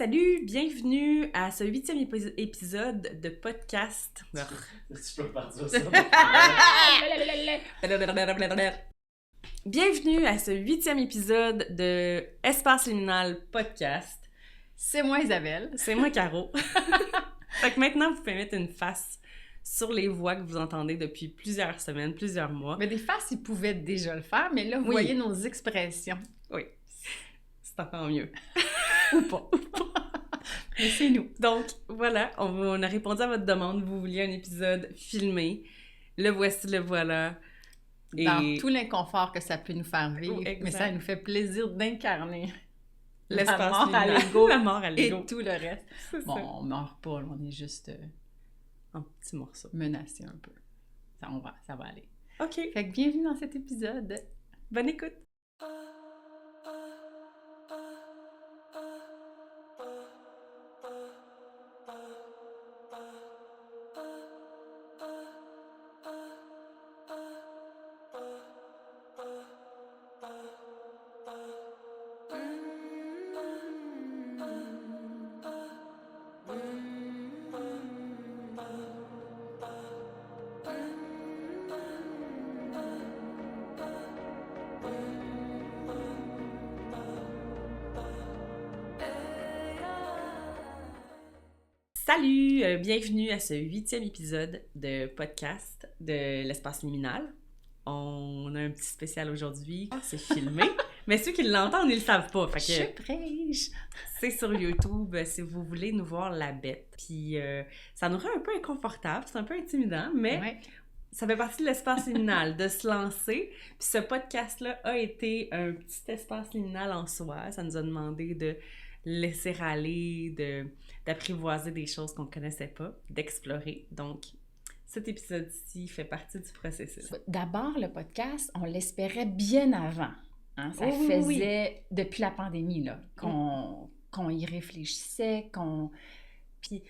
salut! Bienvenue à ce 8e épisode de podcast. Tu peux partir ça. Bienvenue à ce 8e épisode de Espace Liminal Podcast. C'est moi Isabelle. C'est moi Caro. Fait que maintenant, vous pouvez mettre une face sur les voix que vous entendez depuis plusieurs semaines, plusieurs mois. Mais des faces, ils pouvaient déjà le faire, mais là, vous voyez nos expressions. Oui, c'est encore mieux. Ou pas. Mais c'est nous. Donc, voilà, on a répondu à votre demande. Vous vouliez un épisode filmé. Le voici, le voilà. Et... Dans tout l'inconfort que ça peut nous faire vivre, Exact. mais ça nous fait plaisir d'incarner l'espace la mort à liminal. l'ego La mort à et l'ego. tout le reste. C'est Bon, ça. on meurt pas, là, on est juste Un petit morceau. menacé un peu. Ça va aller. OK, Fait que bienvenue dans cet épisode. bonne écoute. Salut! Bienvenue à ce 8e épisode de podcast de l'Espace Liminal. On a un petit spécial aujourd'hui, c'est filmé, mais ceux qui l'entendent, ils le savent pas. Fait Je que prêche! c'est sur YouTube si vous voulez nous voir la bête. Puis ça nous rend un peu inconfortable, c'est un peu intimidant, mais Ouais. ça fait partie de l'espace liminal, de se lancer. Puis ce podcast-là a été un petit espace liminal en soi. Ça nous a demandé de laisser aller, d'apprivoiser des choses qu'on connaissait pas, d'explorer. Donc, cet épisode-ci fait partie du processus. D'abord, le podcast, on l'espérait bien avant. Hein? Ça Oui, faisait depuis la pandémie là, qu'on y réfléchissait, Puis,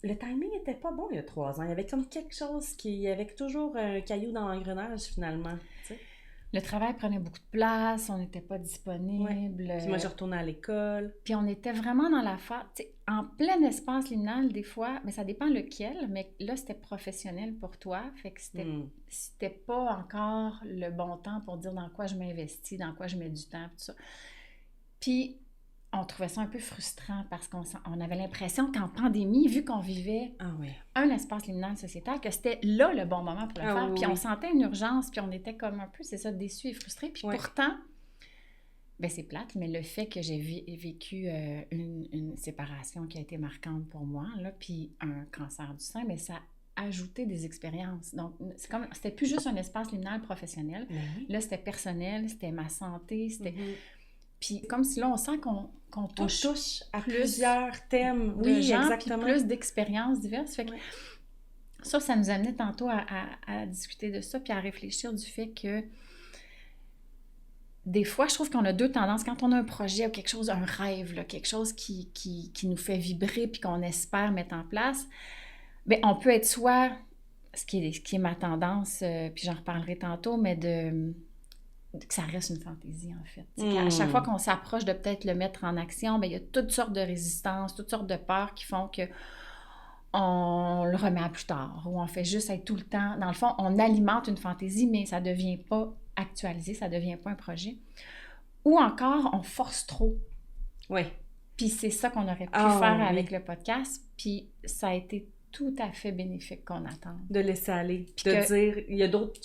le timing était pas bon il y a 3 ans. Il y avait comme quelque chose il y avait toujours un caillou dans l'engrenage, finalement. Tu sais? Le travail prenait beaucoup de place, on n'était pas disponible. Puis moi, je retournais à l'école. Puis on était vraiment dans la phase, tu sais, en plein espace liminal des fois, mais ça dépend lequel, mais là, c'était professionnel pour toi, fait que c'était pas encore le bon temps pour dire dans quoi je m'investis, dans quoi je mets du temps, tout ça. Puis on trouvait ça un peu frustrant parce qu'on avait l'impression qu'en pandémie, vu qu'on vivait Ah oui. un espace liminal sociétal, que c'était là le bon moment pour le faire. Oui, Puis oui. on sentait une urgence, puis on était comme un peu, c'est ça, déçus et frustrés. Puis pourtant, ben c'est plate, mais le fait que j'ai vécu une séparation qui a été marquante pour moi, là, puis un cancer du sein, mais ça a ajouté des expériences. Donc, c'était plus juste un espace liminal professionnel. Là, c'était personnel, c'était ma santé, c'était... Puis comme si là, on sent qu'on touche à plus plusieurs thèmes. de gens, exactement. puis plus d'expériences diverses. Fait que ça nous amenait tantôt à discuter de ça, puis à réfléchir du fait que des fois, je trouve qu'on a deux tendances. Quand on a un projet ou quelque chose, un rêve, là, quelque chose qui nous fait vibrer puis qu'on espère mettre en place, bien, on peut être soit, ce qui est ma tendance, puis j'en reparlerai tantôt, mais que ça reste une fantaisie, en fait. À chaque fois qu'on s'approche de peut-être le mettre en action, bien, il y a toutes sortes de résistances, toutes sortes de peurs qui font que on le remet à plus tard, ou on fait juste être tout le temps... Dans le fond, on alimente une fantaisie, mais ça ne devient pas actualisé, ça ne devient pas un projet. Ou encore, on force trop. Oui. Puis c'est ça qu'on aurait pu faire avec le podcast, puis ça a été tout à fait bénéfique qu'on attende. De laisser aller, Puis dire, il y a d'autres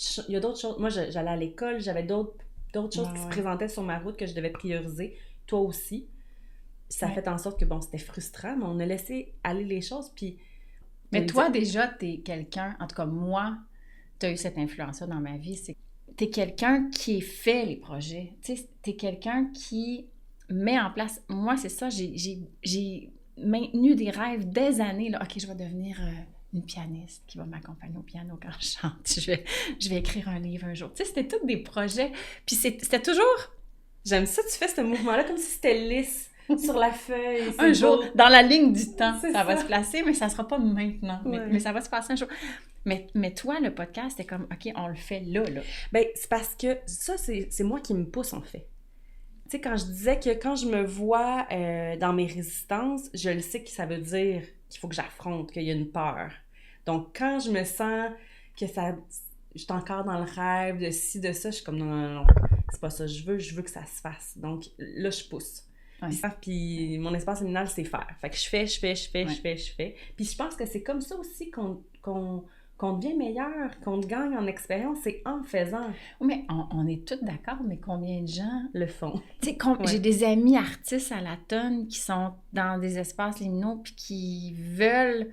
choses. Moi, j'allais à l'école, j'avais d'autres choses qui se présentaient sur ma route que je devais prioriser. Toi aussi. Puis ça a fait en sorte que, bon, c'était frustrant, mais on a laissé aller les choses, puis... Mais toi, déjà, t'es quelqu'un, en tout cas, moi, t'as eu cette influence-là dans ma vie, c'est que t'es quelqu'un qui fait les projets. Tu sais, t'es quelqu'un qui met en place... Moi, c'est ça, j'ai maintenu des rêves des années, là. OK, je vais devenir une pianiste qui va m'accompagner au piano quand je chante. Je vais écrire un livre un jour. Tu sais, c'était tous des projets. Puis c'était toujours... J'aime ça, tu fais ce mouvement-là comme si c'était lisse sur la feuille. Un jour, beau. dans la ligne du temps, C'est ça va ça. se placer, mais ça sera pas maintenant. Ouais. Mais ça va se passer un jour. Mais toi, le podcast, c'est comme, OK, on le fait là. Ben, c'est parce que ça, c'est moi qui me pousse, en fait. Tu sais, quand je disais que quand je me vois dans mes résistances, je le sais que ça veut dire qu'il faut que j'affronte, qu'il y a une peur. Donc, quand je me sens que ça... Je suis encore dans le rêve de ci, de ça, je suis comme non, c'est pas ça, je veux que ça se fasse. Donc, là, je pousse. Ouais. Puis mon espace liminal, c'est faire. Fait que je fais. Ouais. Puis je pense que c'est comme ça aussi qu'on devient meilleur, qu'on gagne en expérience, c'est en faisant. Oui, mais on est tous d'accord, mais combien de gens... Le fond. Tu sais, Ouais. j'ai des amis artistes à la tonne qui sont dans des espaces liminaux puis qui veulent...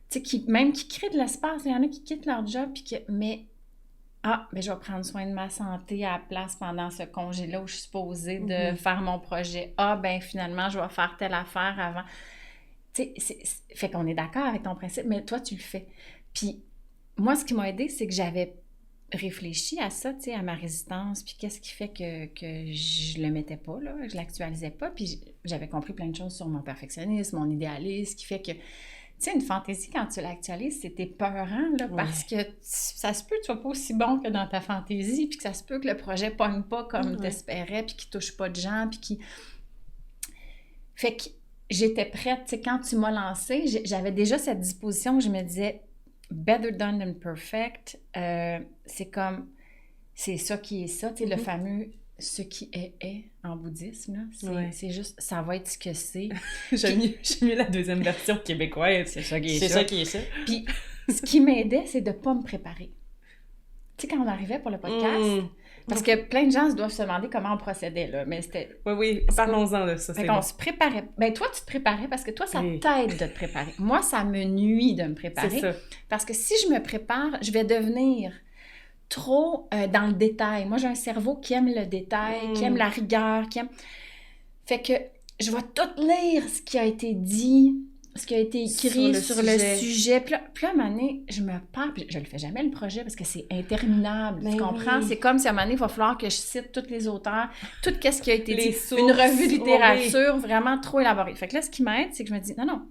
Tu sais, même qui créent de l'espace. Il y en a qui quittent leur job puis mais je vais prendre soin de ma santé à la place pendant ce congé-là où je suis supposée de faire mon projet. Finalement, je vais faire telle affaire avant. Tu sais, fait qu'on est d'accord avec ton principe, mais toi, tu le fais. Puis moi, ce qui m'a aidée, c'est que j'avais réfléchi à ça, tu sais, à ma résistance, puis qu'est-ce qui fait que je le mettais pas, là, je l'actualisais pas, puis j'avais compris plein de choses sur mon perfectionnisme, mon idéalisme, qui fait que tu sais, une fantaisie, quand tu l'actualises, c'était peurant, là, parce que ça se peut que tu sois pas aussi bon que dans ta fantaisie, puis que ça se peut que le projet pogne pas comme t'espérais, puis qu'il touche pas de gens, puis qu'il... Fait que j'étais prête, tu sais, quand tu m'as lancée, j'avais déjà cette disposition où je me disais « better done than perfect », c'est comme... C'est ça qui est ça, tu sais, le fameux... Ce qui est en bouddhisme, là, c'est juste, ça va être ce que c'est. J'aime mieux la deuxième version québécoise. C'est ça qui est ça. C'est ça qui est ça. Puis, ce qui m'aidait, c'est de ne pas me préparer. Tu sais, quand on arrivait pour le podcast, parce que plein de gens doivent se demander comment on procédait, là, mais c'était... Oui, parlons-en de ça, c'est bon. On se préparait. Ben toi, tu te préparais parce que toi, ça t'aide de te préparer. Moi, ça me nuit de me préparer. C'est ça. Parce que si je me prépare, je vais devenir... trop dans le détail. Moi, j'ai un cerveau qui aime le détail, qui aime la rigueur, qui aime... Fait que je vais tout lire ce qui a été dit, ce qui a été écrit sur le sujet. Puis là, à un moment donné, je me perds, puis je le fais jamais, le projet, parce que c'est interminable, tu comprends? C'est comme si à un moment donné, il va falloir que je cite tous les auteurs, tout ce qui a été dit. Sources, une revue de littérature vraiment trop élaborée. Fait que là, ce qui m'aide, c'est que je me dis, non,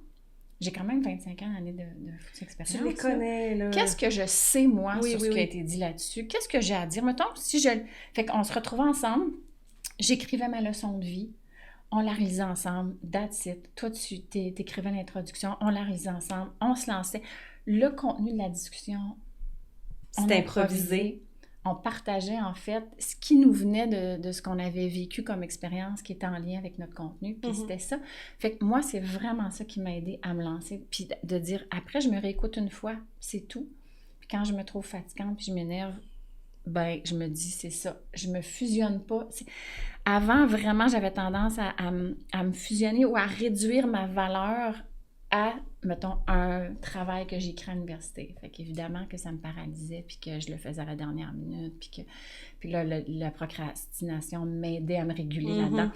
j'ai quand même 25 ans d'années de expérience. Tu les connais, là. Qu'est-ce que je sais, moi, sur ce qui a été dit là-dessus? Qu'est-ce que j'ai à dire? Mettons, si je... Fait qu'on se retrouvait ensemble, j'écrivais ma leçon de vie, on la réalisait ensemble, that's it. Toi, tu t'écrivais l'introduction, on la réalisait ensemble, on se lançait. Le contenu de la discussion, c'était improvisé. On partageait, en fait, ce qui nous venait de ce qu'on avait vécu comme expérience qui était en lien avec notre contenu, puis c'était ça. Fait que moi, c'est vraiment ça qui m'a aidée à me lancer, puis de dire, après, je me réécoute une fois, c'est tout. Puis quand je me trouve fatigante, puis je m'énerve, je me dis, c'est ça. Je me fusionne pas. Avant, vraiment, j'avais tendance à me fusionner ou à réduire ma valeur à, mettons, un travail que j'ai écrit à l'université. Fait qu'évidemment que ça me paralysait, puis que je le faisais à la dernière minute, puis là, la procrastination m'aidait à me réguler là-dedans.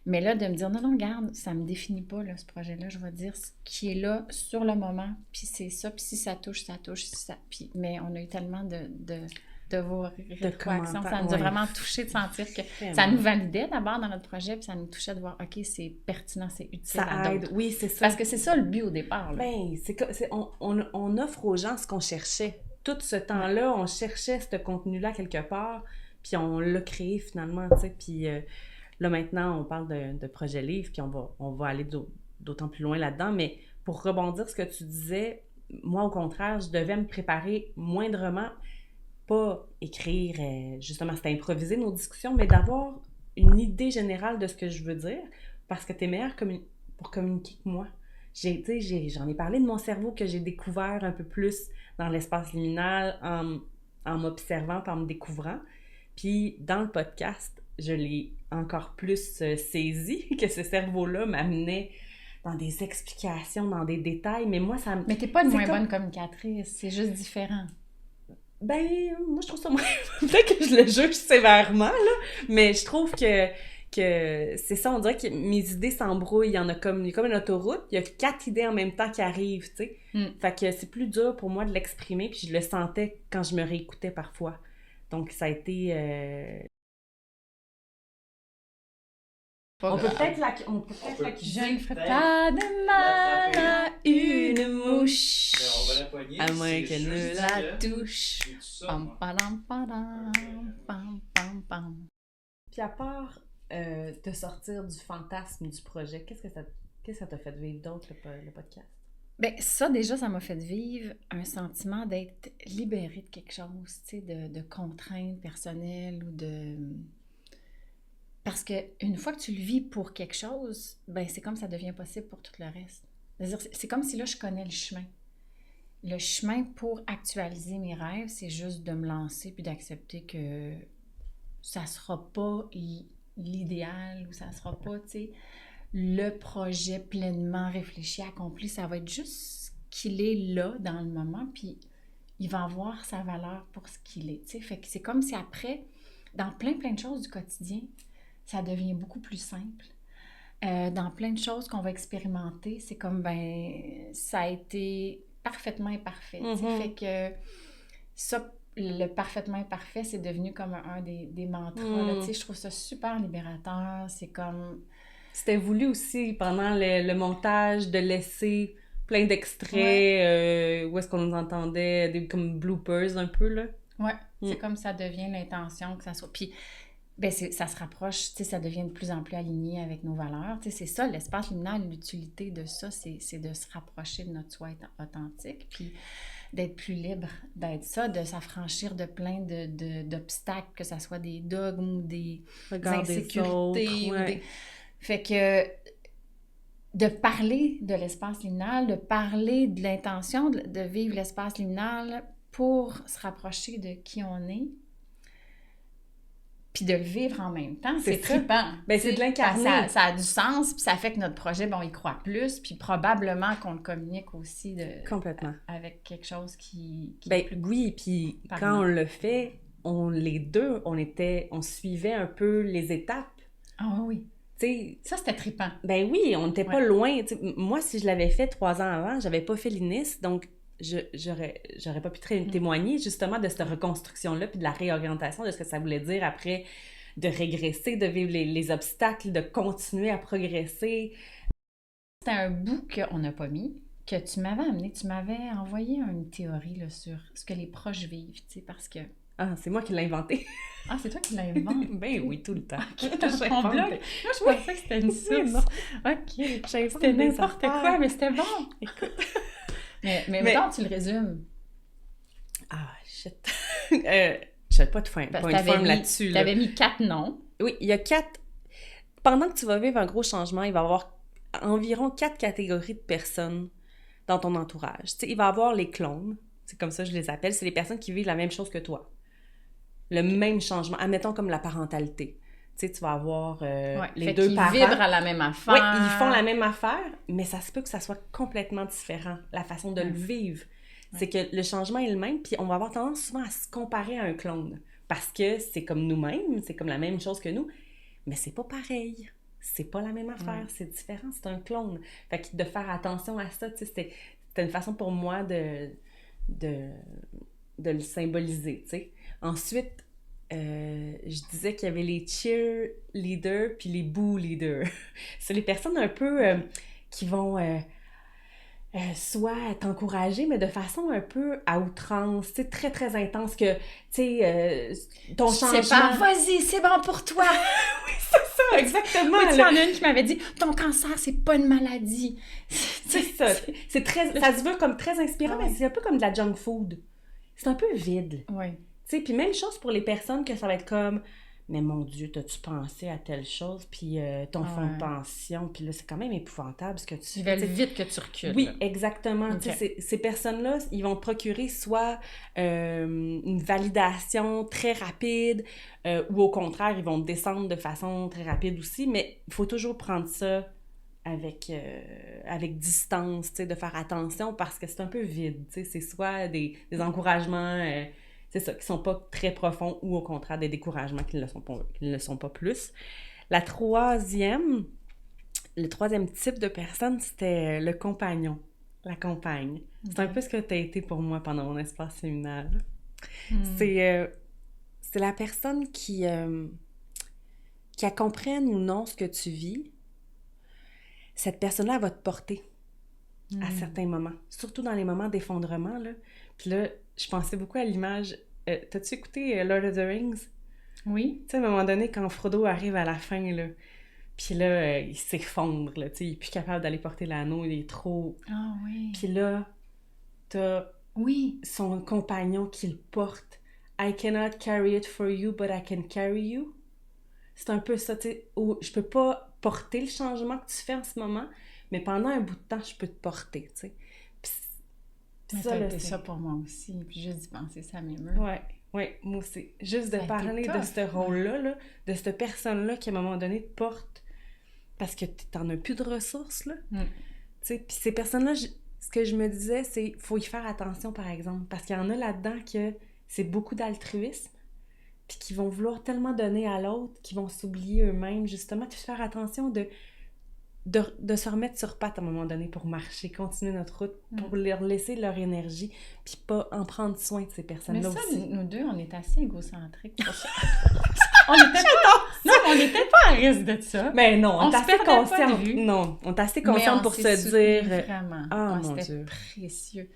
Mais là, de me dire, non, regarde, ça me définit pas, là, ce projet-là. Je vais dire ce qui est là, sur le moment, puis c'est ça, puis si ça touche, ça touche. Mais on a eu tellement de vos réactions. Ça nous a vraiment touché de sentir que ça nous validait d'abord dans notre projet, puis ça nous touchait de voir, OK, c'est pertinent, c'est utile ça à aide, d'autres. oui, c'est ça. Parce que c'est ça le but au départ. Là. On offre aux gens ce qu'on cherchait. Tout ce temps-là, on cherchait ce contenu-là quelque part, puis on l'a créé finalement, tu sais. Puis là, maintenant, on parle de projet livre, puis on va aller d'autant plus loin là-dedans. Mais pour rebondir ce que tu disais, moi, au contraire, je devais me préparer moindrement, pas écrire, justement, c'était improviser nos discussions, mais d'avoir une idée générale de ce que je veux dire, parce que t'es meilleure pour communiquer que moi. J'en ai parlé de mon cerveau que j'ai découvert un peu plus dans l'espace liminal en m'observant, en me découvrant. Puis dans le podcast, je l'ai encore plus saisi, que ce cerveau-là m'amenait dans des explications, dans des détails, mais moi, ça me... Mais t'es pas une moins bonne communicatrice, c'est juste différent. Moi, je trouve ça moins... Peut-être que je le juge sévèrement, là, mais je trouve que c'est ça, on dirait que mes idées s'embrouillent. Il y a comme une autoroute, il y a 4 idées en même temps qui arrivent, tu sais. Fait que c'est plus dur pour moi de l'exprimer, puis je le sentais quand je me réécoutais parfois. Donc, ça a été... On peut peut-être la Je ne ferai pas de mal à une mouche. On va la poigner. À moins qu'elle ne la touche. C'est ça, Pam, moi. padam, padam, pam, pam, pam. Puis à part te sortir du fantasme du projet? Qu'est-ce que ça t'a fait vivre d'autre, le podcast? Bien, ça, déjà, ça m'a fait vivre un sentiment d'être libérée de quelque chose, tu sais, de contraintes personnelles ou de... Parce qu'une fois que tu le vis pour quelque chose, ben c'est comme ça devient possible pour tout le reste. C'est-à-dire, c'est comme si là, je connais le chemin. Le chemin pour actualiser mes rêves, c'est juste de me lancer puis d'accepter que ça sera pas l'idéal ou ça sera pas, tu sais, le projet pleinement réfléchi, accompli. Ça va être juste qu'il est là dans le moment puis il va avoir sa valeur pour ce qu'il est, tu sais. Fait que c'est comme si après, dans plein de choses du quotidien, ça devient beaucoup plus simple. Dans plein de choses qu'on va expérimenter, c'est comme, ben, ça a été parfaitement imparfait. Mm-hmm. Fait que ça, le parfaitement imparfait, c'est devenu comme un des mantras. Là, je trouve ça super libérateur. C'est comme... C'était voulu aussi, pendant le montage, de laisser plein d'extraits où est-ce qu'on nous entendait, comme bloopers un peu, là. Ouais, c'est comme ça devient l'intention que ça soit... Puis, ben ça se rapproche, tu sais, ça devient de plus en plus aligné avec nos valeurs. Tu sais, c'est ça, l'espace liminal, l'utilité de ça, c'est de se rapprocher de notre soi authentique, puis d'être plus libre, d'être ça, de s'affranchir de plein d'obstacles, que ça soit des dogmes ou des insécurités. Fait que de parler de l'espace liminal, de parler de l'intention de vivre l'espace liminal pour se rapprocher de qui on est, puis de le vivre en même temps, c'est trippant. Ben, c'est de l'incarner. Ça a du sens, puis ça fait que notre projet, ben, on y croit plus, puis probablement qu'on le communique aussi complètement. Avec quelque chose qui ben, oui, puis quand on le fait, les deux, on suivait un peu les étapes. Ah oui. T'sais, ça, c'était trippant. Ben oui, on n'était pas loin. T'sais, moi, si je l'avais fait 3 ans avant, j'avais pas fait l'INIS, donc j'aurais pas pu témoigner justement de cette reconstruction-là puis de la réorientation de ce que ça voulait dire après de régresser, de vivre les obstacles, de continuer à progresser. C'était un bout qu'on n'a pas mis, que tu m'avais amené. Tu m'avais envoyé une théorie là, sur ce que les proches vivent, tu sais, parce que... Ah, c'est moi qui l'ai inventé. Ah, c'est toi qui l'as inventé? Ben oui, tout le temps. Okay, dans ton blog? Moi, je pensais que c'était une source. OK. C'était n'importe quoi, mais c'était bon. Écoute. Mais maintenant, tu le résumes. Ah, shit. Je n'ai pas de point de forme là-dessus. Tu avais mis 4 noms. Oui, il y a 4... Pendant que tu vas vivre un gros changement, il va y avoir environ 4 catégories de personnes dans ton entourage. Tu sais, il va y avoir les clones. C'est comme ça que je les appelle. C'est les personnes qui vivent la même chose que toi. Le même changement. Admettons comme la parentalité. Tu sais, tu vas avoir les deux parents. Ils vibrent à la même affaire. Oui, ils font la même affaire, mais ça se peut que ça soit complètement différent, la façon de le vivre. C'est que le changement est le même, puis on va avoir tendance souvent à se comparer à un clone. Parce que c'est comme nous-mêmes, c'est comme la même chose que nous, mais c'est pas pareil. C'est pas la même affaire, c'est différent, c'est un clone. Fait que de faire attention à ça, tu sais, c'était une façon pour moi de le symboliser, tu sais. Ensuite, je disais qu'il y avait les cheerleaders puis les boo-leaders. C'est les personnes un peu qui vont soit t'encourager, mais de façon un peu à outrance, tu sais, très, très intense, que, tu sais, ton changement... C'est pas, vas-y, c'est bon pour toi! Oui, c'est ça, exactement! Oui, tu en as une qui m'avait dit, ton cancer, c'est pas une maladie! C'est ça, c'est très... Ça se veut comme très inspirant, mais c'est un peu comme de la junk food. C'est un peu vide. Oui. Tu sais, puis même chose pour les personnes que ça va être comme... Mais mon Dieu, t'as-tu pensé à telle chose? Puis ton fonds de pension, puis là, c'est quand même épouvantable ce que tu... Ils veulent vite que tu recules. Oui, là. Exactement. Okay. Ces personnes-là, ils vont te procurer soit une validation très rapide, ou au contraire, ils vont te descendre de façon très rapide aussi, mais il faut toujours prendre ça avec distance, tu sais, de faire attention, parce que c'est un peu vide, tu sais, c'est soit des encouragements... c'est ça, qui sont pas très profonds ou au contraire des découragements qui ne le sont pas plus. Le troisième type de personne, c'était le compagnon, la compagne. C'est un peu ce que tu as été pour moi pendant mon espace séminaire. C'est la personne qui comprenne ou non ce que tu vis. Cette personne-là, elle va te porter à certains moments, surtout dans les moments d'effondrement, là. Puis là, je pensais beaucoup à l'image... t'as-tu écouté Lord of the Rings? Oui. Tu sais, à un moment donné, quand Frodo arrive à la fin, là, puis là, il s'effondre, là, tu sais, il est plus capable d'aller porter l'anneau, il est trop... Ah oui. Puis là, t'as Oui. son compagnon qui le porte. « I cannot carry it for you, but I can carry you. » C'est un peu ça, tu sais, où je peux pas porter le changement que tu fais en ce moment, mais pendant un bout de temps, je peux te porter, tu sais. Mais ça, t'as là, été c'est... ça pour moi aussi, puis juste d'y penser, ça m'émeut. Ouais, moi aussi. Juste Ça de a parler été de tough, ce rôle-là, là, de cette personne-là qui, à un moment donné, te porte parce que t'en as plus de ressources, là. Mm. Tu sais, puis ces personnes-là, ce que je me disais, c'est faut y faire attention, par exemple, parce qu'il y en a là-dedans que c'est beaucoup d'altruisme, puis qui vont vouloir tellement donner à l'autre, qu'ils vont s'oublier eux-mêmes, justement, puis faire attention de se remettre sur pattes à un moment donné pour marcher, continuer notre route, pour leur laisser leur énergie, puis pas en prendre soin de ces Mais personnes-là ça, aussi. nous deux, on est assez égocentriques pour ça. On n'était pas à risque de ça. Mais non, on est se assez perdait pas de consciente. vue. Non, on est assez Mais consciente on pour s'est se soutenus dire... vraiment. Ah, mon C'était Dieu. précieux.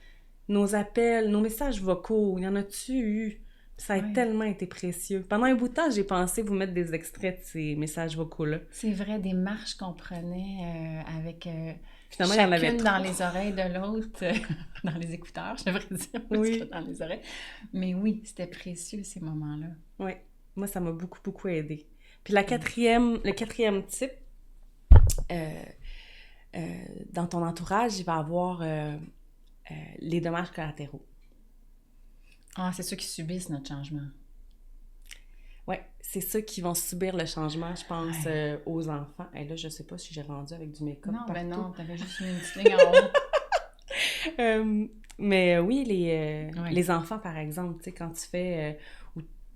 Nos appels, nos messages vocaux, il y en a-tu eu? Ça a Ouais. tellement été précieux. Pendant un bout de temps, j'ai pensé vous mettre des extraits de ces messages vocaux-là. C'est vrai, des marches qu'on prenait avec Finalement, il y en avait chacune trop. dans les oreilles de l'autre, dans les écouteurs, je devrais dire, plus Oui. que dans les oreilles. Mais oui, c'était précieux ces moments-là. Oui, moi, ça m'a beaucoup, beaucoup aidé. Puis le quatrième type, dans ton entourage, il va avoir les dommages collatéraux. Ah, c'est ceux qui subissent notre changement. Oui, c'est ceux qui vont subir le changement, je pense, aux enfants. Et là, je sais pas si j'ai rendu avec du make-up Non, partout. ben non, t'avais juste mis une petite ligne en haut. Mais oui, les enfants, par exemple, tu sais, quand tu fais...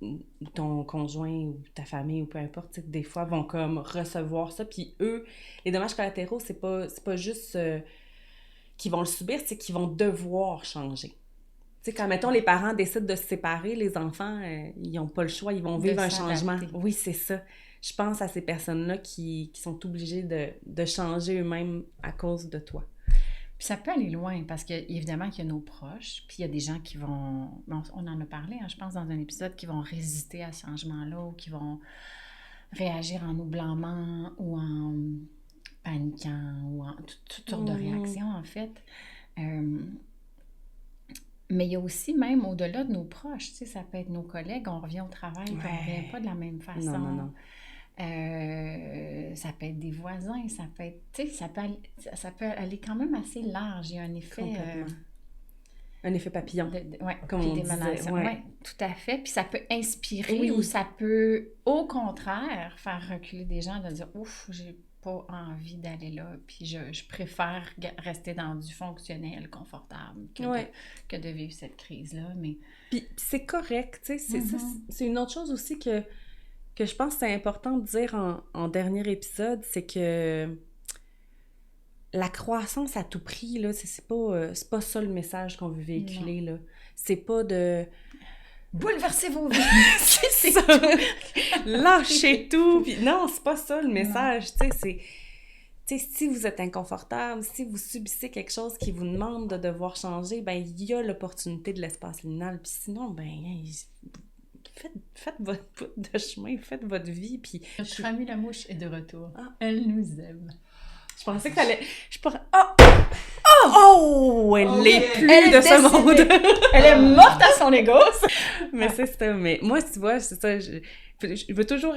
ou ton conjoint ou ta famille ou peu importe, tu sais, des fois, vont comme recevoir ça. Puis eux, les dommages collatéraux, c'est pas juste qu'ils vont le subir, c'est qu'ils vont devoir changer. Tu sais, quand, mettons, les parents décident de se séparer, les enfants, ils n'ont pas le choix, ils vont vivre un changement. Oui, c'est ça. Je pense à ces personnes-là qui sont obligées de changer eux-mêmes à cause de toi. Puis ça peut aller loin, parce qu'évidemment qu'il y a nos proches, puis il y a des gens qui vont... On en a parlé, hein, je pense, dans un épisode, qui vont résister à ce changement-là, ou qui vont réagir en nous blâmant, ou en paniquant, ou en toutes sortes de réactions, en fait. Mais il y a aussi, même au-delà de nos proches, tu sais, ça peut être nos collègues, on revient au travail, puis on revient pas de la même façon. Non. Ça peut être des voisins, ça peut être, tu sais, ça peut aller quand même assez large. Il y a un effet... un effet papillon. Oui, comme on disait. Ouais, tout à fait. Puis ça peut inspirer ou ça peut, au contraire, faire reculer des gens de dire « Ouf, j'ai pas envie d'aller là, puis je préfère rester dans du fonctionnel, confortable, que de vivre cette crise-là. » Mais... Puis c'est correct, tu sais. C'est une autre chose aussi que je pense que c'est important de dire en dernier épisode, c'est que la croissance à tout prix, là, c'est pas ça le message qu'on veut véhiculer, là. C'est pas de... Bouleversez vos vies! c'est ça! Lâchez tout! Puis non, c'est pas ça le message, tu sais, c'est... Tu sais, si vous êtes inconfortable, si vous subissez quelque chose qui vous demande de devoir changer, ben il y a l'opportunité de l'espace liminal. Puis sinon, ben... Faites votre bout de chemin, faites votre vie, puis... Notre amie la mouche est de retour. Ah. Elle nous aime. Je pensais que t'allais... Oh! Elle est plus de ce monde! Elle est morte à son ego! Mais c'est ça, mais moi, tu vois, c'est ça, je veux toujours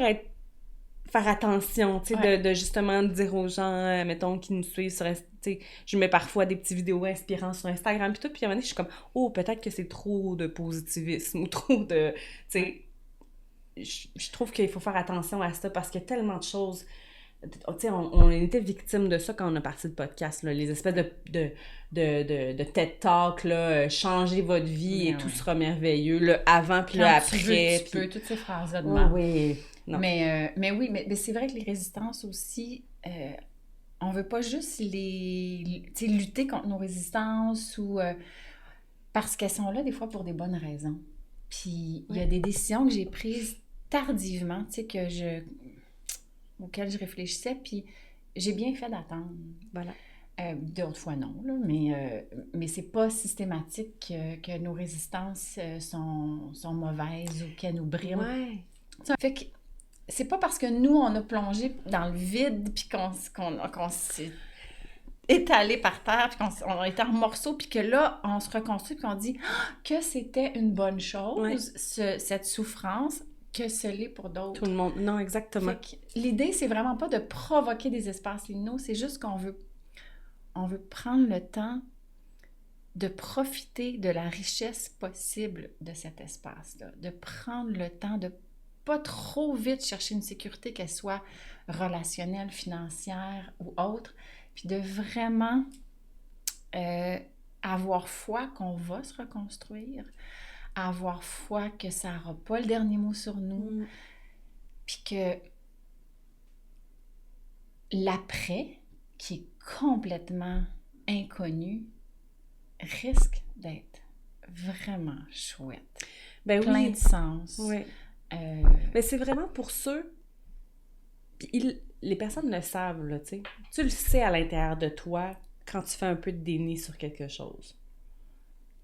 faire attention, tu sais, de justement dire aux gens, mettons, qui nous suivent sur... Tu sais, je mets parfois des petites vidéos inspirantes sur Instagram puis tout, puis à un moment donné, je suis comme, oh, peut-être que c'est trop de positivisme ou trop de... Tu sais, je trouve qu'il faut faire attention à ça parce qu'il y a tellement de choses... Tu sais, on était victime de ça quand on a parti le podcast, là, les espèces de TED Talk, là, changer votre vie et tout sera merveilleux, le avant puis le après. Tu peux, toutes ces phrases-là de mal. Oui. Non. Mais oui, mais c'est vrai que les résistances aussi, on veut pas juste lutter contre nos résistances ou parce qu'elles sont là des fois pour des bonnes raisons. Puis il y a des décisions que j'ai prises tardivement, tu sais, auxquelles je réfléchissais, puis j'ai bien fait d'attendre. Voilà. D'autres fois, non, là, mais c'est pas systématique que nos résistances sont mauvaises ou qu'elles nous briment. Ouais. Fait que c'est pas parce que nous, on a plongé dans le vide, puis qu'on s'est étalé par terre, puis on a été en morceaux, puis que là, on se reconstruit, puis on dit que c'était une bonne chose, cette souffrance, que ce l'est pour d'autres. Tout le monde. Non, exactement. L'idée, c'est vraiment pas de provoquer des espaces liminaux, c'est juste qu'on veut prendre le temps de profiter de la richesse possible de cet espace-là, de prendre le temps de pas trop vite chercher une sécurité, qu'elle soit relationnelle, financière ou autre, puis de vraiment avoir foi qu'on va se reconstruire, avoir foi que ça n'aura pas le dernier mot sur nous, puis que l'après, qui est complètement inconnu, risque d'être vraiment chouette. Ben plein oui. de sens. Oui. Mais c'est vraiment pour ceux... Puis les personnes le savent, là, tu sais. Tu le sais à l'intérieur de toi quand tu fais un peu de déni sur quelque chose.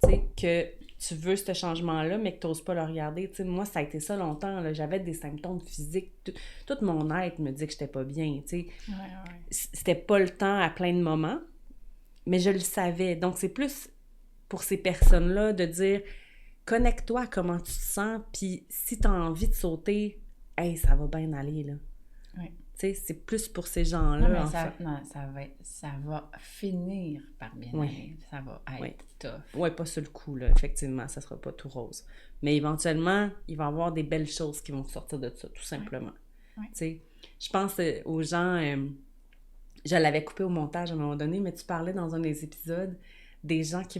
Tu sais, que tu veux ce changement-là, mais que tu n'oses pas le regarder. Tu sais, moi, ça a été ça longtemps, là. J'avais des symptômes physiques. Tout mon être me dit que j'étais pas bien, tu sais. Ouais. C'était pas le temps à plein de moments, mais je le savais. Donc, c'est plus pour ces personnes-là de dire... Connecte-toi à comment tu te sens, puis si tu as envie de sauter, hey, ça va bien aller, là. Oui. Tu sais, c'est plus pour ces gens-là, ça va finir par bien aller. Ça va être tough. Oui, pas sur le coup, là, effectivement, ça sera pas tout rose. Mais éventuellement, il va y avoir des belles choses qui vont sortir de ça, tout simplement. Oui. Tu sais, je pense aux gens... je l'avais coupé au montage à un moment donné, mais tu parlais dans un des épisodes des gens qui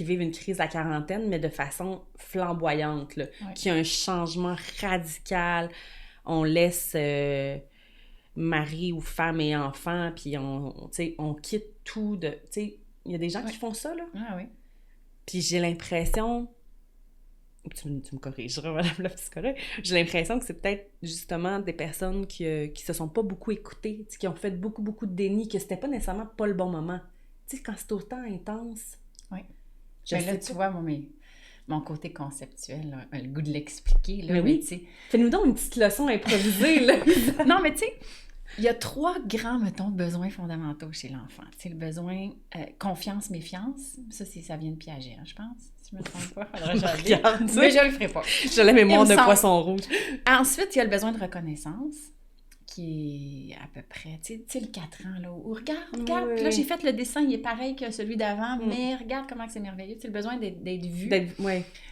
vivent une crise à quarantaine, mais de façon flamboyante, là, qui a un changement radical. On laisse mari ou femme et enfant, puis on quitte tout. Il y a des gens qui font ça, là. Ah oui. Puis j'ai l'impression... Tu me corrigeras, madame la psychologue. J'ai l'impression que c'est peut-être justement des personnes qui se sont pas beaucoup écoutées, qui ont fait beaucoup, beaucoup de déni, que c'était pas nécessairement pas le bon moment. Tu sais, quand c'est autant intense. Oui. Mais là, tu vois, mon côté conceptuel, là, le goût de l'expliquer. Là, mais oui. Fais-nous donc une petite leçon improvisée, là. Non, mais tu sais, il y a 3 grands, mettons, besoins fondamentaux chez l'enfant. C'est le besoin confiance, méfiance. Ça vient de Piaget, hein, je pense. Si je me trompe pas, faudrait que je regarde. Mais je le ferai pas. J'ai la mémoire de poisson rouge. Ensuite, il y a le besoin de reconnaissance, qui est à peu près, tu sais, le 4 ans, là, où regarde, puis là, j'ai fait le dessin, il est pareil que celui d'avant, mais regarde comment c'est merveilleux. C'est le besoin d'être vu.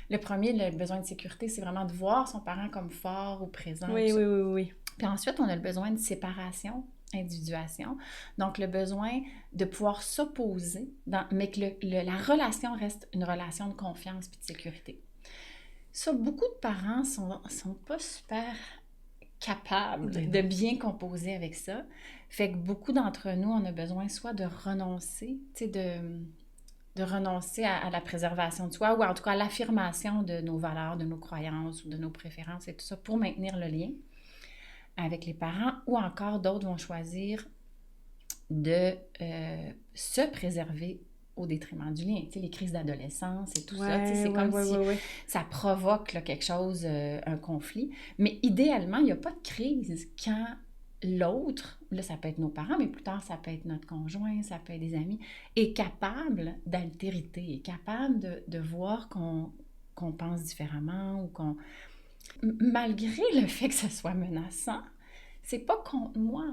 Le premier, le besoin de sécurité, c'est vraiment de voir son parent comme fort ou présent. Oui. Puis ensuite, on a le besoin de séparation, individuation. Donc, le besoin de pouvoir s'opposer, mais que la relation reste une relation de confiance puis de sécurité. Ça, beaucoup de parents sont pas super capables de bien composer avec ça. Fait que beaucoup d'entre nous, on a besoin soit de renoncer, tu sais, de renoncer à la préservation de soi ou en tout cas à l'affirmation de nos valeurs, de nos croyances ou de nos préférences et tout ça pour maintenir le lien avec les parents, ou encore d'autres vont choisir de se préserver au détriment du lien. Tu sais, les crises d'adolescence et tout ça, tu sais, c'est comme si ça provoque là, quelque chose, un conflit. Mais idéalement, il n'y a pas de crise quand l'autre, là, ça peut être nos parents, mais plus tard, ça peut être notre conjoint, ça peut être des amis, est capable d'altérité, est capable de voir qu'on pense différemment ou qu'on... Malgré le fait que ce soit menaçant, c'est pas contre moi.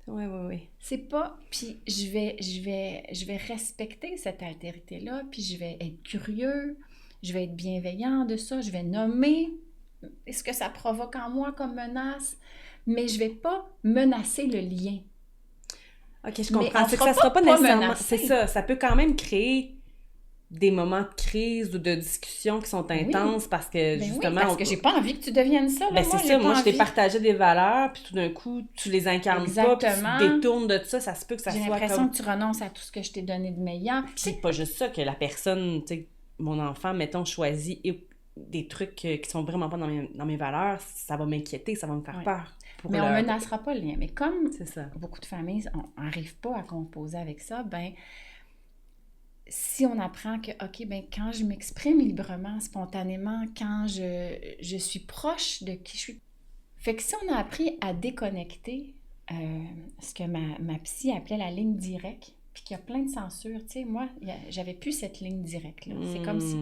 Oui. C'est pas... Puis je vais respecter cette altérité-là, puis je vais être curieux, je vais être bienveillant de ça, je vais nommer ce que ça provoque en moi comme menace, mais je vais pas menacer le lien. OK, je comprends. C'est que ça sera pas nécessairement... C'est ça peut quand même créer des moments de crise ou de discussion qui sont intenses parce que, justement... parce que j'ai pas envie que tu deviennes ça. Là, c'est ça. Moi, je t'ai partagé des valeurs, puis tout d'un coup, tu les incarnes pas, puis tu détournes de ça. Ça se peut que ça soit comme... J'ai l'impression que tu renonces à tout ce que je t'ai donné de meilleur. Puis c'est pas juste ça, que la personne, tu sais, mon enfant, mettons, choisit des trucs qui sont vraiment pas dans mes valeurs, ça va m'inquiéter, ça va me faire peur. Mais on menacera pas le lien. Mais comme beaucoup de familles n'arrivent pas à composer avec ça, ben si on apprend que, OK, ben quand je m'exprime librement, spontanément, quand je suis proche de qui je suis. Fait que si on a appris à déconnecter ce que ma psy appelait la ligne directe, puis qu'il y a plein de censure, tu sais, moi, j'avais plus cette ligne directe-là. C'est comme si,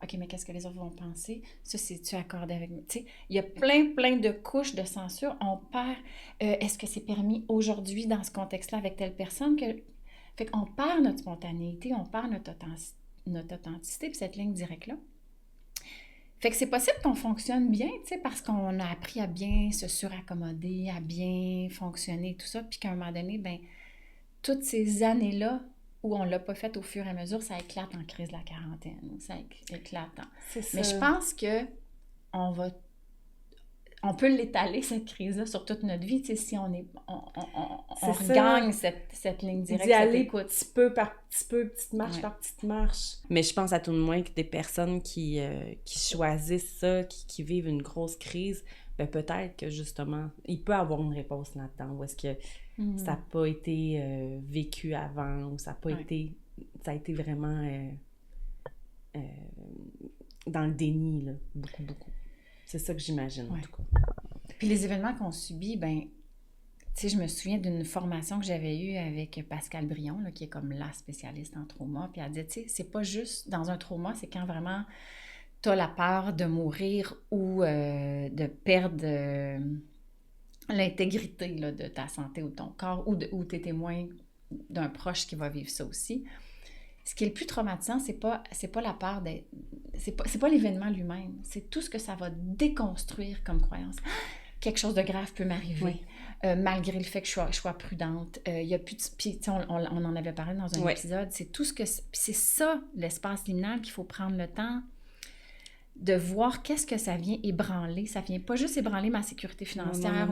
OK, mais qu'est-ce que les autres vont penser? Ça, c'est-tu accordé avec moi? Tu sais, il y a plein de couches de censure. On perd, est-ce que c'est permis aujourd'hui dans ce contexte-là avec telle personne que... Fait qu'on perd notre spontanéité, on perd notre authenticité, puis cette ligne directe-là. Fait que c'est possible qu'on fonctionne bien, tu sais, parce qu'on a appris à bien se suraccommoder, à bien fonctionner, tout ça, puis qu'à un moment donné, ben toutes ces années-là où on ne l'a pas fait au fur et à mesure, ça éclate en crise de la quarantaine, ça éclate. C'est ça. Mais je pense que on peut l'étaler, cette crise-là, sur toute notre vie, tu sais, si on regagne cette ligne directe, d'y aller petit peu par petit peu, petite marche par petite marche. Mais je pense à tout le moins que des personnes qui choisissent ça, qui vivent une grosse crise, ben peut-être que justement, il peut avoir une réponse là-dedans, ou est-ce que ça n'a pas été vécu avant, ou ça n'a pas été... Ça a été vraiment dans le déni, là, beaucoup. C'est ça que j'imagine, en tout cas. Puis les événements qu'on subit, ben, tu sais, je me souviens d'une formation que j'avais eue avec Pascal Brion, là, qui est comme la spécialiste en trauma, puis elle disait, tu sais, c'est pas juste dans un trauma, c'est quand vraiment t'as la peur de mourir ou de perdre l'intégrité là, de ta santé ou de ton corps, ou t'es témoin d'un proche qui va vivre ça aussi. Ce qui est le plus traumatisant, c'est pas la peur d'être... C'est pas l'événement lui-même. C'est tout ce que ça va déconstruire comme croyance. Quelque chose de grave peut m'arriver, malgré le fait que je sois prudente. Il y a plus de... Puis, on en avait parlé dans un épisode. C'est tout ce que... Puis c'est ça, l'espace liminal, qu'il faut prendre le temps de voir qu'est-ce que ça vient ébranler. Ça vient pas juste ébranler ma sécurité financière,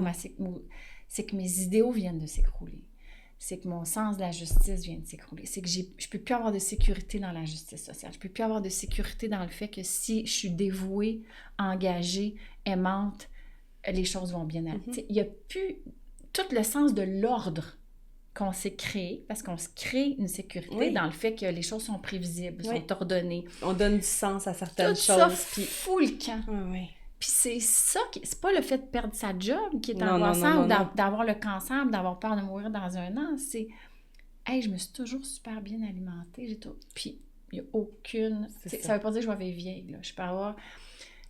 c'est que mes idéaux viennent de s'écrouler. C'est que mon sens de la justice vient de s'écrouler. C'est que je ne peux plus avoir de sécurité dans la justice sociale. Je ne peux plus avoir de sécurité dans le fait que si je suis dévouée, engagée, aimante, les choses vont bien aller. Il n'y a plus tout le sens de l'ordre qu'on s'est créé, parce qu'on se crée une sécurité dans le fait que les choses sont prévisibles, sont ordonnées. On donne du sens à certaines choses. Ça fout le camp. Puis c'est ça, c'est pas le fait de perdre sa job qui est angoissant, ou d'avoir le cancer, d'avoir peur de mourir dans un an. C'est, hey, je me suis toujours super bien alimentée. Puis, il n'y a aucune... Ça veut pas dire que je vais vivre vieille, là. Je peux avoir...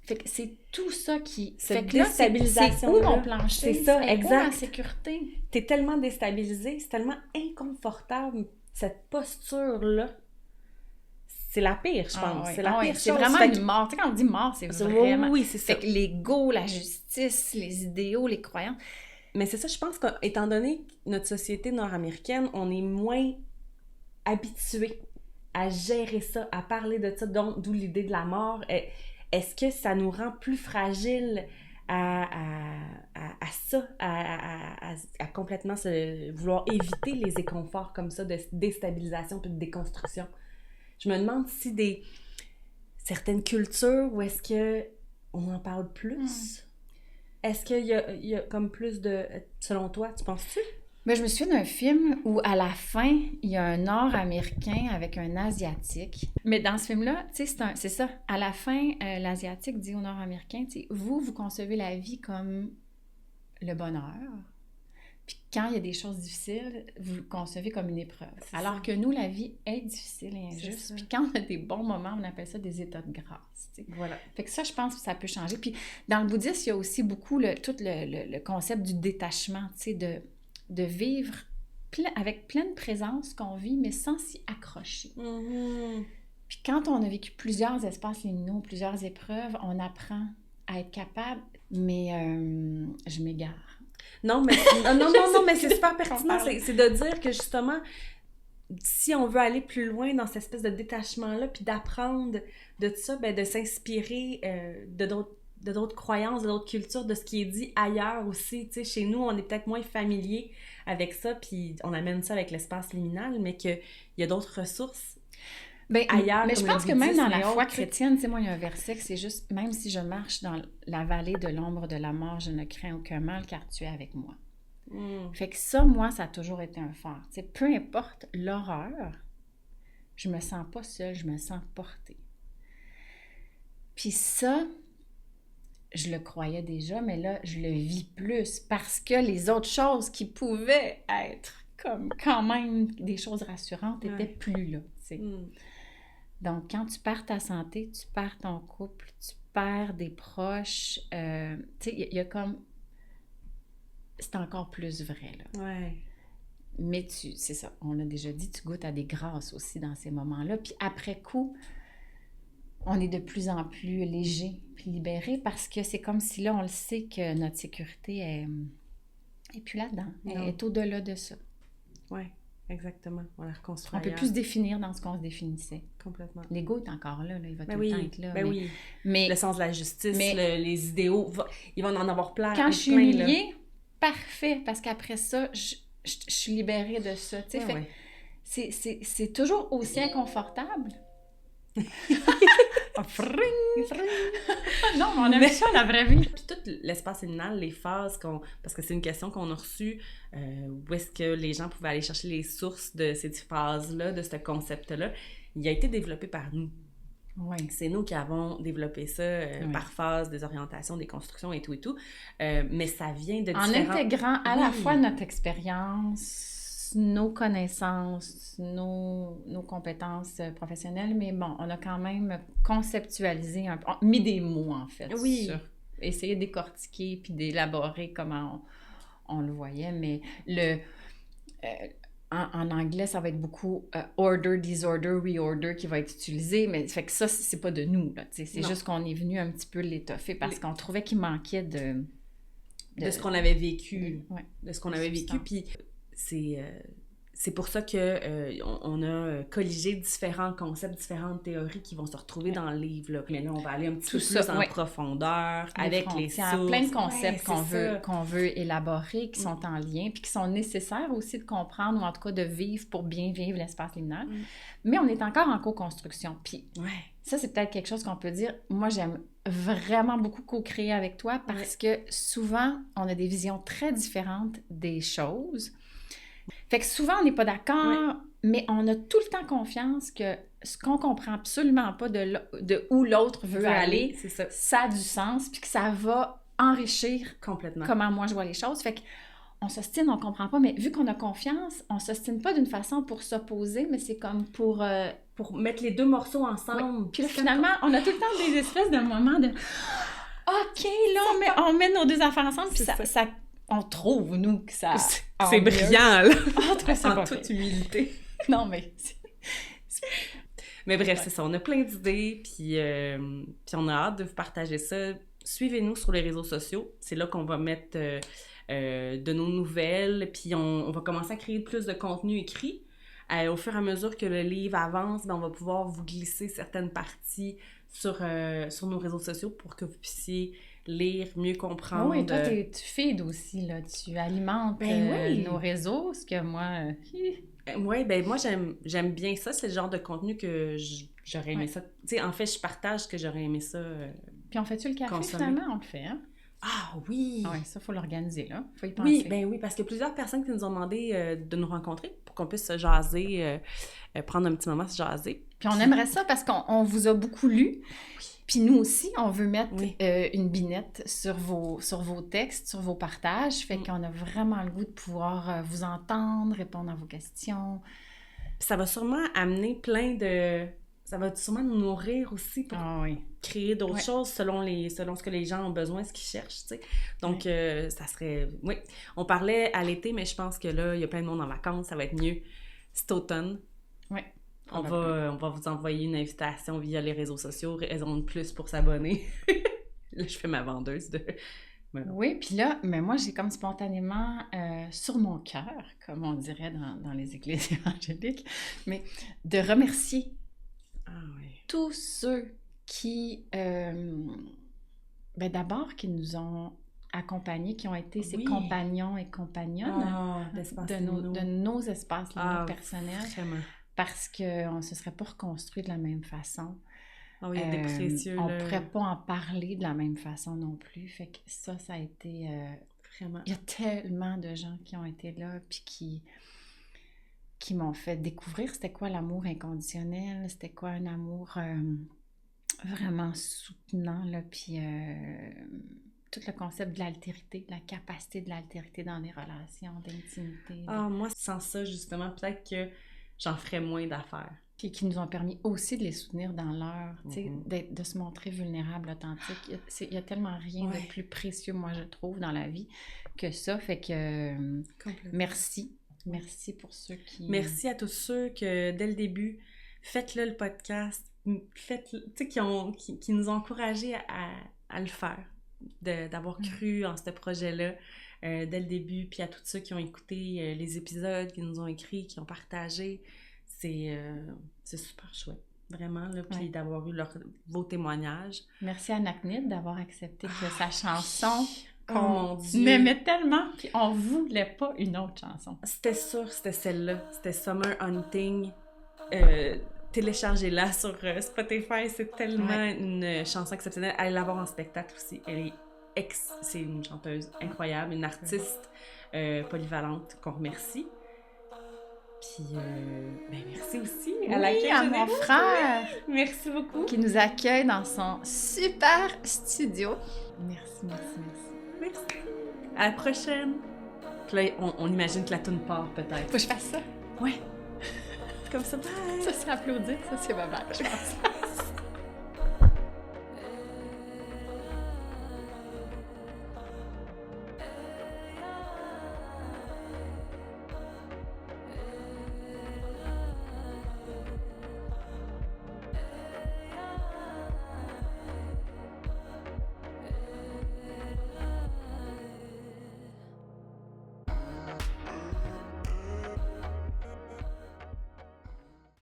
Fait que c'est tout ça qui... Cette déstabilisation. C'est où mon plancher? C'est ça, exact. Où ma sécurité? T'es tellement déstabilisé, c'est tellement inconfortable, cette posture-là. C'est la pire, je pense. C'est la pire chose. C'est vraiment une mort. Tu sais, quand on dit mort, c'est vraiment... Oui, c'est ça. Fait que l'ego, la justice, les idéaux, les croyances... Mais c'est ça, je pense qu'étant donné notre société nord-américaine, on est moins habitué à gérer ça, à parler de ça, d'où l'idée de la mort. Est-ce que ça nous rend plus fragiles à ça, à complètement vouloir éviter les inconforts comme ça de déstabilisation puis de déconstruction? Je me demande si certaines cultures, où est-ce qu'on en parle plus? Est-ce qu'il y a comme plus de... Selon toi, tu penses-tu? Ben, je me souviens d'un film où, à la fin, il y a un Nord-Américain avec un Asiatique. Mais dans ce film-là, tu sais, c'est ça. À la fin, l'Asiatique dit au Nord-Américain, tu sais, vous concevez la vie comme le bonheur. Puis quand il y a des choses difficiles, vous le concevez comme une épreuve. Alors que nous, la vie est difficile et injuste. Puis quand on a des bons moments, on appelle ça des états de grâce. Tu sais. Voilà. Fait que ça, je pense que ça peut changer. Puis dans le bouddhisme, il y a aussi beaucoup tout le concept du détachement, tu sais, de vivre avec pleine présence qu'on vit, mais sans s'y accrocher. Puis quand on a vécu plusieurs espaces liminaux, plusieurs épreuves, on apprend à être capable, mais je m'égare. Non, mais mais c'est super pertinent. C'est de dire que justement, si on veut aller plus loin dans cette espèce de détachement-là, puis d'apprendre de tout ça, ben de s'inspirer de d'autres croyances, de d'autres cultures, de ce qui est dit ailleurs aussi. Tu sais, chez nous, on est peut-être moins familier avec ça, puis on amène ça avec l'espace liminal, mais qu'il y a d'autres ressources ailleurs. Mais je pense que même dans la foi chrétienne, tu sais, moi, il y a un verset que c'est juste, même si je marche dans la vallée de l'ombre de la mort, je ne crains aucun mal car tu es avec moi. Fait que ça, moi, ça a toujours été un phare. Tu sais, peu importe l'horreur, je me sens pas seule, je me sens portée. Puis ça, je le croyais déjà, mais là, je le vis plus parce que les autres choses qui pouvaient être comme quand même des choses rassurantes étaient plus là, tu sais. Donc, quand tu perds ta santé, tu perds ton couple, tu perds des proches, tu sais, il y a comme... C'est encore plus vrai, là. Ouais. Mais c'est ça, on a déjà dit, tu goûtes à des grâces aussi dans ces moments-là. Puis après coup, on est de plus en plus léger puis libéré parce que c'est comme si là, on le sait que notre sécurité est plus là-dedans. Elle est au-delà de ça. Oui, exactement. On la reconstruit. On peut plus se définir dans ce qu'on se définissait. Complètement. L'ego est encore là, il va tout le temps être là. Mais le sens de la justice, les idéaux, ils vont en avoir plein. Quand je suis humiliée, parfait, parce qu'après ça, je suis libérée de ça. Tu sais, c'est toujours aussi inconfortable. Non, mais on aime ça, la vraie vie. Puis tout l'espace liminal, les phases parce que c'est une question qu'on a reçue, où est-ce que les gens pouvaient aller chercher les sources de ces phases-là, de ce concept-là, il a été développé par nous. Oui. C'est nous qui avons développé ça par phase, des orientations, des constructions et tout. Mais ça vient de différents... En intégrant à la fois notre expérience, nos connaissances, nos compétences professionnelles, mais bon, on a quand même conceptualisé un peu, mis des mots en fait, sur essayer de décortiquer puis d'élaborer comment on le voyait, mais en anglais, ça va être beaucoup order, disorder, reorder qui va être utilisé, mais fait que ça, c'est pas de nous, là, c'est juste qu'on est venu un petit peu l'étoffer parce qu'on trouvait qu'il manquait de ce qu'on avait vécu, de ce qu'on avait vécu, puis c'est pour ça que on a colligé différents concepts, différentes théories qui vont se retrouver dans le livre, là. Mais là, on va aller un petit peu plus en profondeur, avec les sources. Plein de concepts qu'on veut élaborer, qui sont en lien, puis qui sont nécessaires aussi de comprendre, ou en tout cas de vivre pour bien vivre l'espace liminal. Mais on est encore en co-construction. Puis ça, c'est peut-être quelque chose qu'on peut dire. Moi, j'aime vraiment beaucoup co-créer avec toi parce que souvent, on a des visions très différentes des choses. Fait que souvent, on n'est pas d'accord, mais on a tout le temps confiance que ce qu'on comprend absolument pas de où l'autre veut aller, ça a du sens, puis que ça va enrichir complètement comment moi je vois les choses. Fait qu'on s'ostine, on comprend pas, mais vu qu'on a confiance, on s'ostine pas d'une façon pour s'opposer, mais c'est comme pour mettre les deux morceaux ensemble. Puis là, finalement, on a tout le temps des espèces de moments de « OK, là, on met nos deux affaires ensemble, puis ça on trouve, nous, que ça... C'est brillant, là! En toute humilité. Non, mais... Mais bref, c'est ça. On a plein d'idées, puis on a hâte de vous partager ça. Suivez-nous sur les réseaux sociaux. C'est là qu'on va mettre de nos nouvelles, puis on va commencer à créer plus de contenu écrit. Au fur et à mesure que le livre avance, on va pouvoir vous glisser certaines parties sur nos réseaux sociaux pour que vous puissiez lire, mieux comprendre. Oui, toi, tu feeds aussi, là. Tu alimentes nos réseaux, ce que moi... Oui, moi, j'aime bien ça. C'est le genre de contenu que j'aurais aimé ça. Tu sais, en fait, je partage que j'aurais aimé ça Puis on fait-tu le café, consommer? Finalement? On le fait, hein? Ah oui! Ah oui, ça, il faut l'organiser, là. Faut y penser. Oui, parce qu'il y a plusieurs personnes qui nous ont demandé de nous rencontrer pour qu'on puisse se jaser, prendre un petit moment, se jaser. Puis on aimerait ça parce qu'on vous a beaucoup lu. Puis nous aussi, on veut mettre une binette sur vos textes, sur vos partages. Fait qu'on a vraiment le goût de pouvoir vous entendre, répondre à vos questions. Puis ça va sûrement amener ça va sûrement nous nourrir aussi pour créer d'autres choses selon ce que les gens ont besoin, ce qu'ils cherchent, tu sais. Donc, ça serait... Oui, on parlait à l'été, mais je pense que là, il y a plein de monde en vacances, ça va être mieux cet automne. Oui. On va vous envoyer une invitation via les réseaux sociaux, raison de plus pour s'abonner. Là, je fais ma vendeuse de... Voilà. Oui, puis là, mais moi, j'ai comme spontanément sur mon cœur, comme on dirait dans les églises évangéliques, mais de remercier tous ceux qui, d'abord, qui nous ont accompagnés, qui ont été ces compagnons et compagnonnes de nos espaces personnels. Vraiment. Parce qu'on ne se serait pas reconstruit de la même façon. Il y a des précieux. On ne pourrait pas en parler de la même façon non plus. Fait que ça a été... Vraiment. Il y a tellement de gens qui ont été là, puis qui m'ont fait découvrir c'était quoi l'amour inconditionnel, c'était quoi un amour vraiment soutenant, là, puis tout le concept de l'altérité, de la capacité de l'altérité dans les relations, d'intimité. Ah, moi, sans ça, justement, peut-être que j'en ferais moins d'affaires. Puis qui nous ont permis aussi de les soutenir dans leur, tu sais, de se montrer vulnérable, authentique. Il y a tellement rien de plus précieux, moi, je trouve, dans la vie que ça. Fait que merci. Merci pour ceux qui... Merci à tous ceux que, dès le début, faites-le le podcast, faites-le, tu sais, qui nous ont encouragés à le faire, d'avoir cru en ce projet-là dès le début, puis à tous ceux qui ont écouté les épisodes, qui nous ont écrit, qui ont partagé. C'est super chouette, vraiment, là, puis d'avoir eu vos témoignages. Merci à Naknid d'avoir accepté que sa chanson qu'on aimait tellement, puis on voulait pas une autre chanson. C'était sûr, c'était celle-là, c'était Summer Hunting. Téléchargez-la sur Spotify, c'est tellement une chanson exceptionnelle. Allez la voir en spectacle aussi, c'est une chanteuse incroyable, une artiste polyvalente qu'on remercie. Puis, merci aussi à mon frère. Merci beaucoup. Qui nous accueille dans son super studio. Merci. Merci. À la prochaine. Puis là, on imagine que la toune part, peut-être. Faut que je fasse ça. Ouais. Comme ça, bye. Ça, c'est applaudir. Ça, c'est bye-bye, je pense.